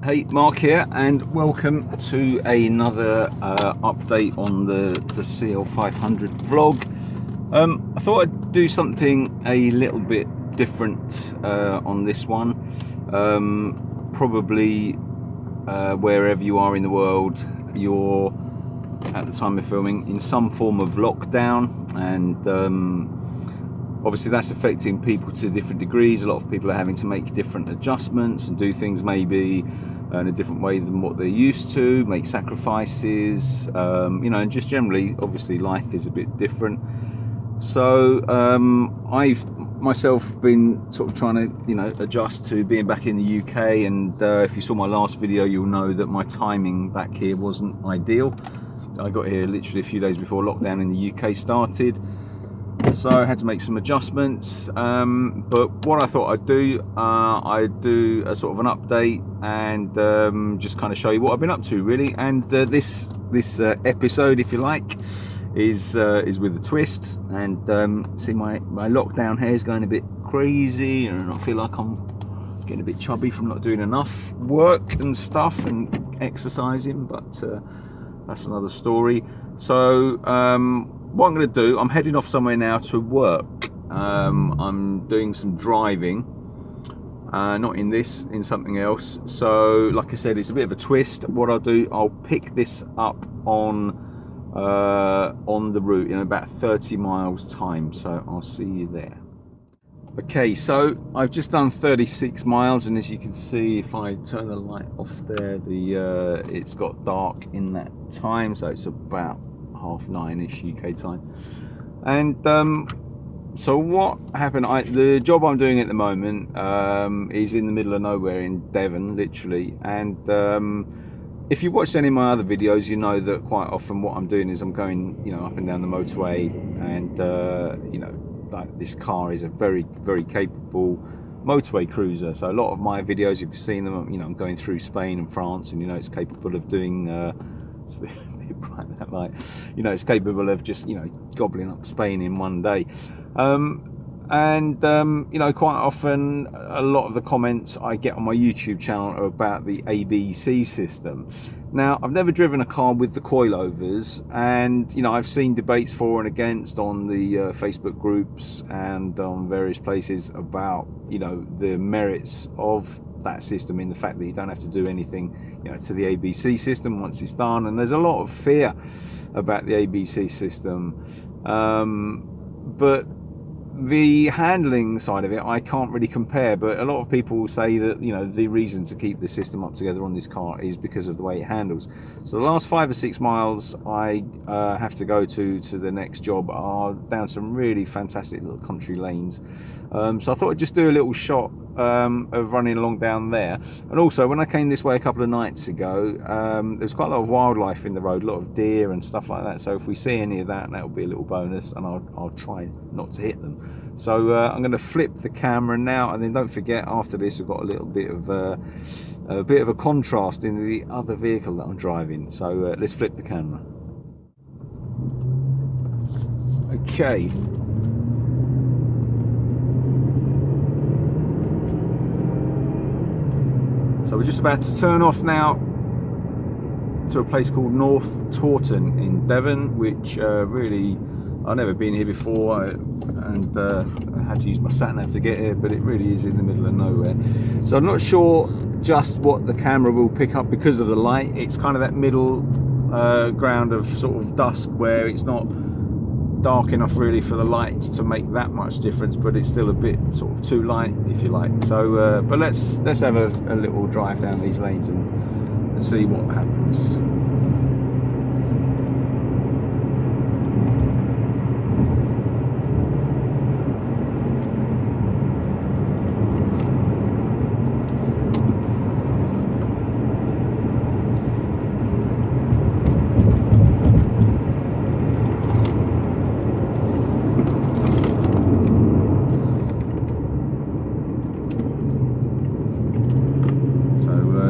Hey, Mark here, and welcome to another update on the CL500 vlog. I thought I'd do something a little bit different on this one. Probably wherever you are in the world, you're at the time of filming in some form of lockdown, and obviously that's affecting people to different degrees. A lot of people are having to make different adjustments and do things maybe in a different way than what they're used to, make sacrifices, and just generally, obviously life is a bit different. So I've myself been sort of trying to adjust to being back in the UK, and if you saw my last video, you'll know that my timing back here wasn't ideal. I got here literally a few days before lockdown in the UK started, so I had to make some adjustments. But what I thought I'd do a sort of an update and just kind of show you what I've been up to, really. And this episode, if you like, is with a twist. And see, my lockdown hair is going a bit crazy, and I feel like I'm getting a bit chubby from not doing enough work and stuff and exercising, but that's another story. So what I'm going to do, I'm heading off somewhere now to work. I'm doing some driving, not in this, in something else. So like I said, it's a bit of a twist. What I'll do, I'll pick this up on the route in about 30 miles time, so I'll see you there. Okay, so I've just done 36 miles, and as you can see, if I turn the light off there, it's got dark in that time, so it's about 9:30ish UK time. And so what happened, the job I'm doing at the moment is in the middle of nowhere in Devon, literally. And if you've watched any of my other videos, you know that quite often what I'm doing is I'm going up and down the motorway, and like this car is a very, very capable motorway cruiser. So a lot of my videos, if you've seen them, I'm going through Spain and France, and it's capable of doing it's a bit bright, that light. It's capable of just gobbling up Spain in one day. Quite often a lot of the comments I get on my YouTube channel are about the ABC system. Now, I've never driven a car with the coilovers, and I've seen debates for and against on the Facebook groups and on various places about the merits of that system, in the fact that you don't have to do anything to the ABC system once it's done. And there's a lot of fear about the ABC system, but the handling side of it I can't really compare. But a lot of people say that the reason to keep the system up together on this car is because of the way it handles. So the last 5 or 6 miles I have to go to the next job are down some really fantastic little country lanes. So I thought I'd just do a little shot of running along down there. And also, when I came this way a couple of nights ago, there's quite a lot of wildlife in the road, a lot of deer and stuff like that. So if we see any of that, that'll be a little bonus, and I'll try not to hit them. So I'm going to flip the camera now, and then don't forget, after this we've got a little bit of a contrast in the other vehicle that I'm driving. So let's flip the camera. Okay. So we're just about to turn off now to a place called North Taunton in Devon, which really, I've never been here before, and I had to use my sat-nav to get here, but it really is in the middle of nowhere. So I'm not sure just what the camera will pick up because of the light. It's kind of that middle ground of sort of dusk where it's not dark enough really for the lights to make that much difference, but it's still a bit sort of too light, if you like. So but let's have a little drive down these lanes and see what happens.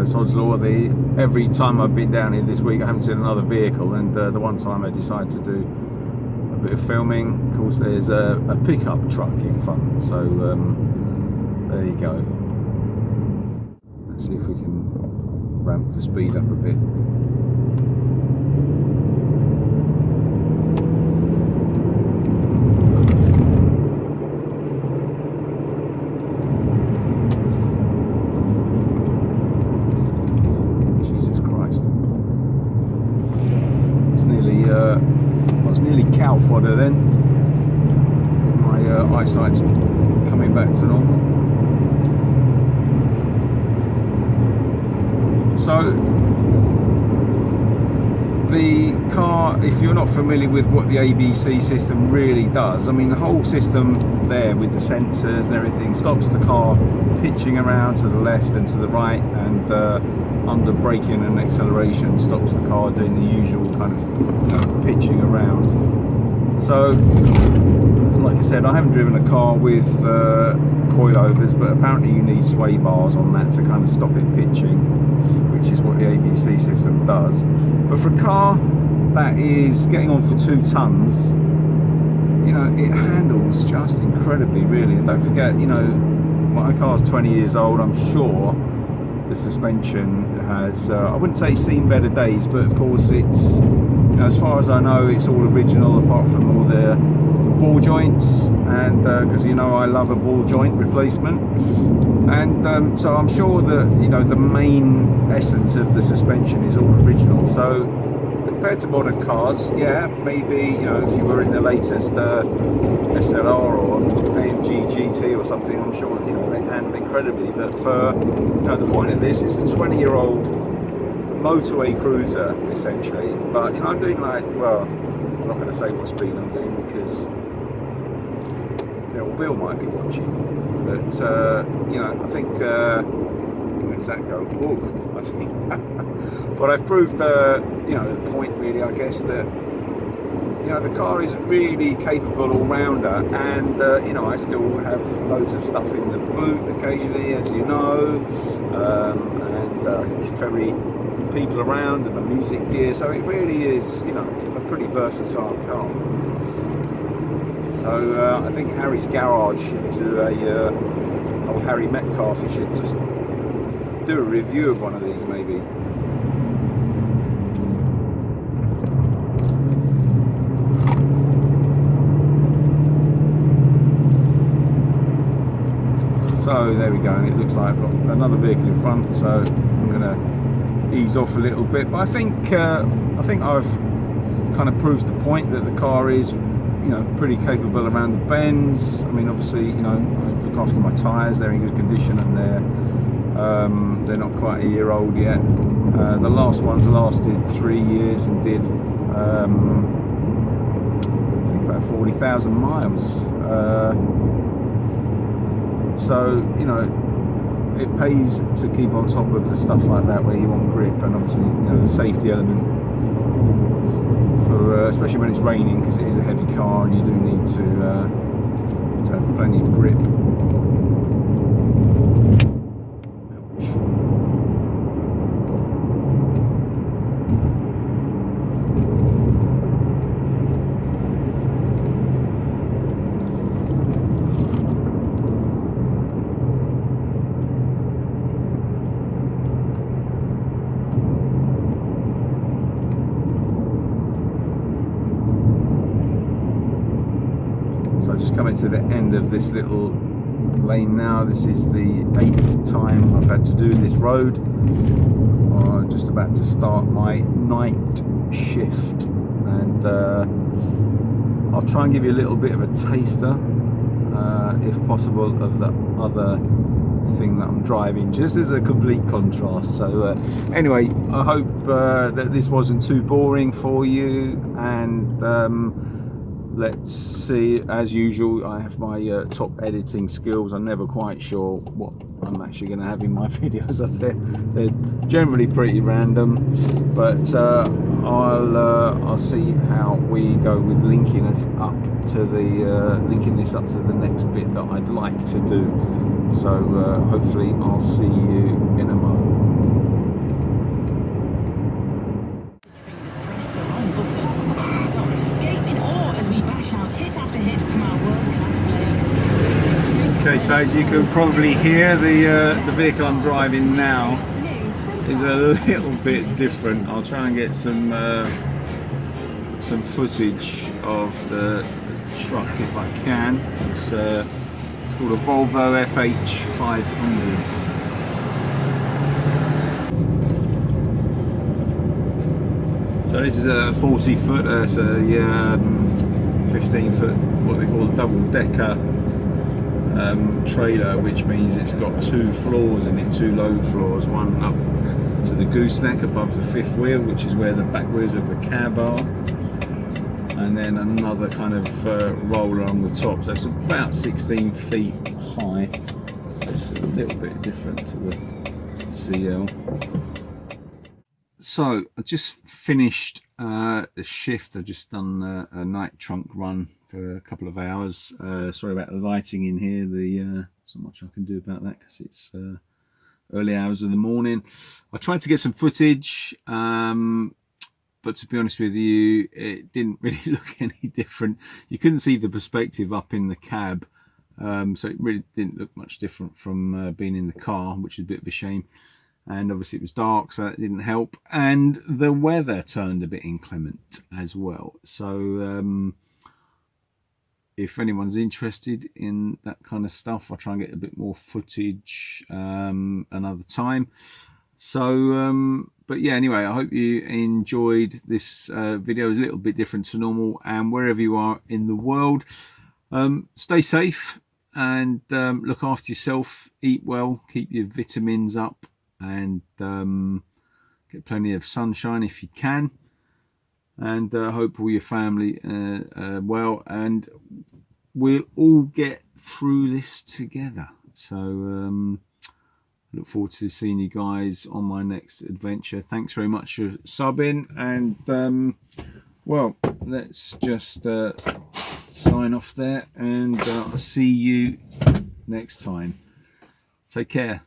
Sod's law, every time I've been down here this week I haven't seen another vehicle, and the one time I decided to do a bit of filming, of course there's a pickup truck in front, so there you go. Let's see if we can ramp the speed up a bit. Jesus Christ. I was nearly cow fodder then. My eyesight's coming back to normal. So the car, if you're not familiar with what the ABC system really does, I mean the whole system there with the sensors and everything stops the car pitching around to the left and to the right, and under braking and acceleration stops the car doing the usual kind of pitching around. So like I said, I haven't driven a car with coilovers, but apparently you need sway bars on that to kind of stop it pitching, which is what the ABC system does. But for a car that is getting on for 2 tons, you know, it handles just incredibly, really. And don't forget, you know, my car's 20 years old. I'm sure the suspension has, I wouldn't say seen better days, but of course it's, you know, as far as I know, it's all original apart from all the ball joints, and because you know I love a ball joint replacement, and so I'm sure that, you know, the main essence of the suspension is all original. So compared to modern cars, yeah, maybe, you know, if you were in the latest SLR or AMG GT or something, I'm sure, you know, they handle incredibly. But for, you know, the point of this is a 20-year-old motorway cruiser essentially. But, you know, I'm doing like, well, I'm not going to say what speed I'm doing because Bill might be watching, but you know, I think where does that go? Ooh, I think. But I've proved, you know, the point really, I guess, that, you know, the car is really capable all-rounder, and you know, I still have loads of stuff in the boot occasionally, as you know, and I can ferry people around and the music gear. So it really is, you know, a pretty versatile car. So I think Harry's Garage should do or Harry Metcalf, he should just do a review of one of these maybe. So there we go, and it looks like I've got another vehicle in front, so I'm going to ease off a little bit. But I think I've kind of proved the point that the car is, you know, pretty capable around the bends. I mean, obviously, you know, I look after my tyres, they're in good condition, and they're not quite a year old yet. The last ones lasted 3 years and did I think about 40,000 miles. So, you know, it pays to keep on top of the stuff like that where you want grip, and obviously, you know, the safety element for especially when it's raining, because it is a heavy car and you do need to have plenty of grip. So just coming to the end of this little lane now. This is the 8th time I've had to do this road. I'm just about to start my night shift, and I'll try and give you a little bit of a taster, if possible, of the other thing that I'm driving, just as a complete contrast. So anyway, I hope that this wasn't too boring for you, and let's see. As usual, I have my top editing skills. I'm never quite sure what I'm actually going to have in my videos. They're generally pretty random, but I'll see how we go with linking it up to the linking this up to the next bit that I'd like to do. So hopefully I'll see you in a moment. Okay, so as you can probably hear, the vehicle I'm driving now is a little bit different. I'll try and get some footage of the truck if I can. It's called a Volvo CL500. So this is a 40 foot, it's a 15 foot, what they call a double decker trailer, which means it's got 2 floors in it, 2 load floors, one up to the gooseneck above the 5th wheel, which is where the back wheels of the cab are, and then another kind of roller on the top. So it's about 16 feet high. It's a little bit different to the CL. So I just finished the shift. I've just done a night trunk run for a couple of hours. Sorry about the lighting in here. There's not much I can do about that because it's early hours of the morning. I tried to get some footage, but to be honest with you, it didn't really look any different. You couldn't see the perspective up in the cab, so it really didn't look much different from being in the car, which is a bit of a shame. And obviously it was dark, so that didn't help, and the weather turned a bit inclement as well. So if anyone's interested in that kind of stuff, I'll try and get a bit more footage another time. So but yeah, anyway, I hope you enjoyed this video. It's a little bit different to normal, and wherever you are in the world, stay safe and look after yourself, eat well, keep your vitamins up, and get plenty of sunshine if you can, and hope all your family well, and we'll all get through this together. So look forward to seeing you guys on my next adventure. Thanks very much for subbing, and well, let's just sign off there, and I'll see you next time. Take care.